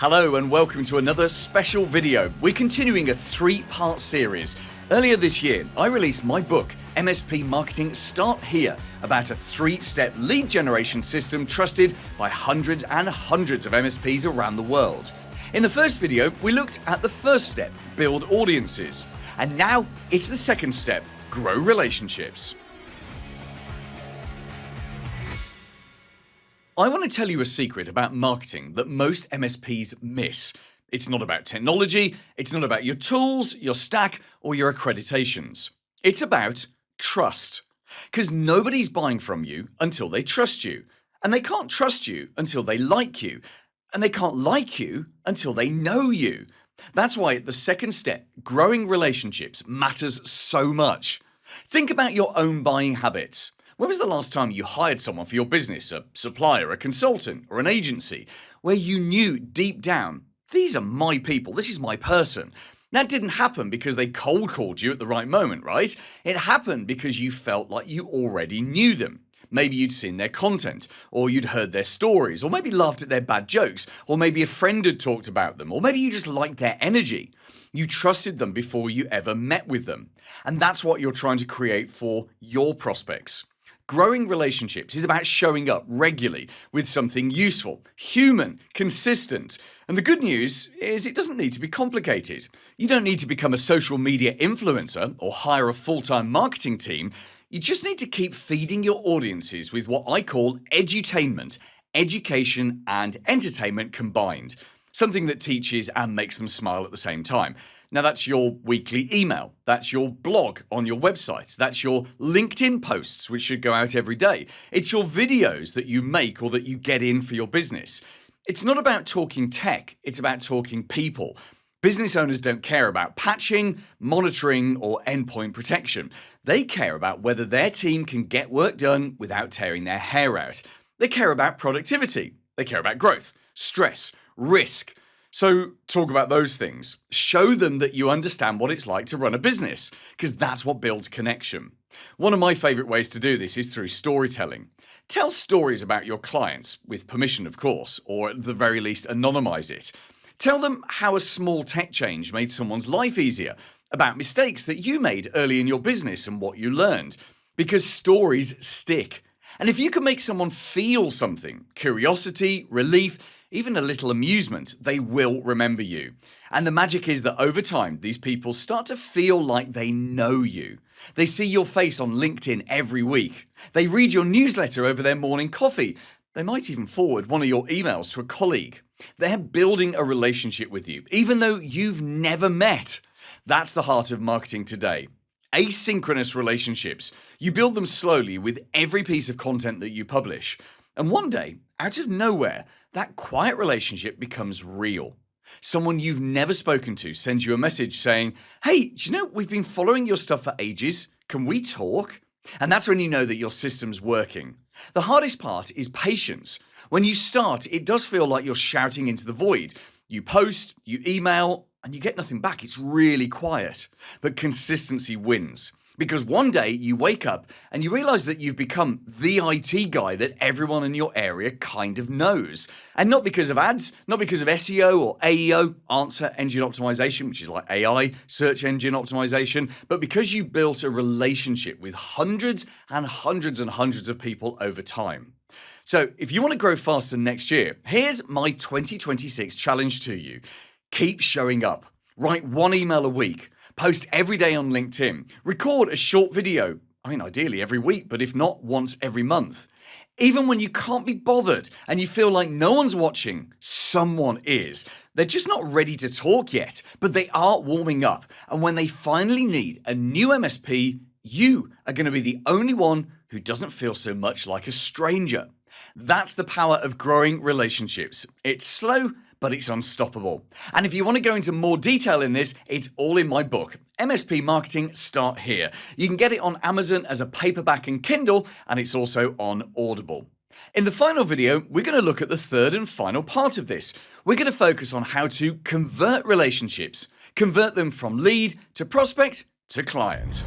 Hello and welcome to another special video. We're continuing a three-part series. Earlier this year, I released my book, MSP Marketing Start Here, about a three-step lead generation system trusted by hundreds and hundreds of MSPs around the world. In the first video, we looked at the first step, build audiences. And now it's the second step, grow relationships. I want to tell you a secret about marketing that most MSPs miss. It's not about technology, it's not about your tools, your stack, or your accreditations. It's about trust. Because nobody's buying from you until they trust you. And they can't trust you until they like you. And they can't like you until they know you. That's why at the second step, growing relationships matters so much. Think about your own buying habits. When was the last time you hired someone for your business, a supplier, a consultant, or an agency, where you knew deep down, these are my people, this is my person? That didn't happen because they cold called you at the right moment, right? It happened because you felt like you already knew them. Maybe you'd seen their content, or you'd heard their stories, or maybe laughed at their bad jokes, or maybe a friend had talked about them, or maybe you just liked their energy. You trusted them before you ever met with them. And that's what you're trying to create for your prospects. Growing relationships is about showing up regularly with something useful, human, consistent. And the good news is it doesn't need to be complicated. You don't need to become a social media influencer or hire a full-time marketing team. You just need to keep feeding your audiences with what I call edutainment, education and entertainment combined. Something that teaches and makes them smile at the same time. Now that's your weekly email, that's your blog on your website, that's your LinkedIn posts which should go out every day. It's your videos that you make or that you get in for your business. It's not about talking tech, it's about talking people. Business owners don't care about patching, monitoring, or endpoint protection. They care about whether their team can get work done without tearing their hair out. They care about productivity. They care about growth, stress, risk. So talk about those things. Show them that you understand what it's like to run a business, because that's what builds connection. One of my favorite ways to do this is through storytelling. Tell stories about your clients, with permission of course, or at the very least anonymize it. Tell them how a small tech change made someone's life easier, about mistakes that you made early in your business and what you learned. Because stories stick. And if you can make someone feel something, curiosity, relief, even a little amusement, they will remember you. And the magic is that over time, these people start to feel like they know you. They see your face on LinkedIn every week. They read your newsletter over their morning coffee. They might even forward one of your emails to a colleague. They're building a relationship with you, even though you've never met. That's the heart of marketing today. Asynchronous relationships. You build them slowly with every piece of content that you publish. And one day, out of nowhere, that quiet relationship becomes real. Someone you've never spoken to sends you a message saying, "Hey, do you know, we've been following your stuff for ages. Can we talk?" And that's when you know that your system's working. The hardest part is patience. When you start, it does feel like you're shouting into the void. You post, you email, and you get nothing back. It's really quiet. But consistency wins. Because one day you wake up and you realize that you've become the IT guy that everyone in your area kind of knows. And not because of ads, not because of SEO or AEO, answer engine optimization, which is like AI, search engine optimization, but because you built a relationship with hundreds and hundreds and hundreds of people over time. So if you want to grow faster next year, here's my 2026 challenge to you. Keep showing up. Write one email a week. Post every day on LinkedIn. Record a short video. Ideally every week, but if not, once every month. Even when you can't be bothered and you feel like no one's watching, someone is. They're just not ready to talk yet, but they are warming up. And when they finally need a new MSP, you are going to be the only one who doesn't feel so much like a stranger. That's the power of growing relationships. It's slow, but it's unstoppable. And if you want to go into more detail in this, it's all in my book, MSP Marketing Start Here. You can get it on Amazon as a paperback and Kindle, and it's also on Audible. In the final video, we're going to look at the third and final part of this. We're going to focus on how to convert relationships, convert them from lead to prospect to client.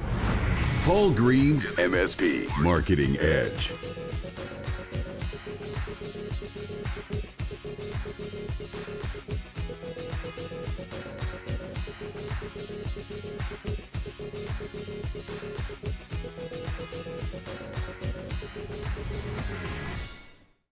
Paul Green's MSP Marketing Edge.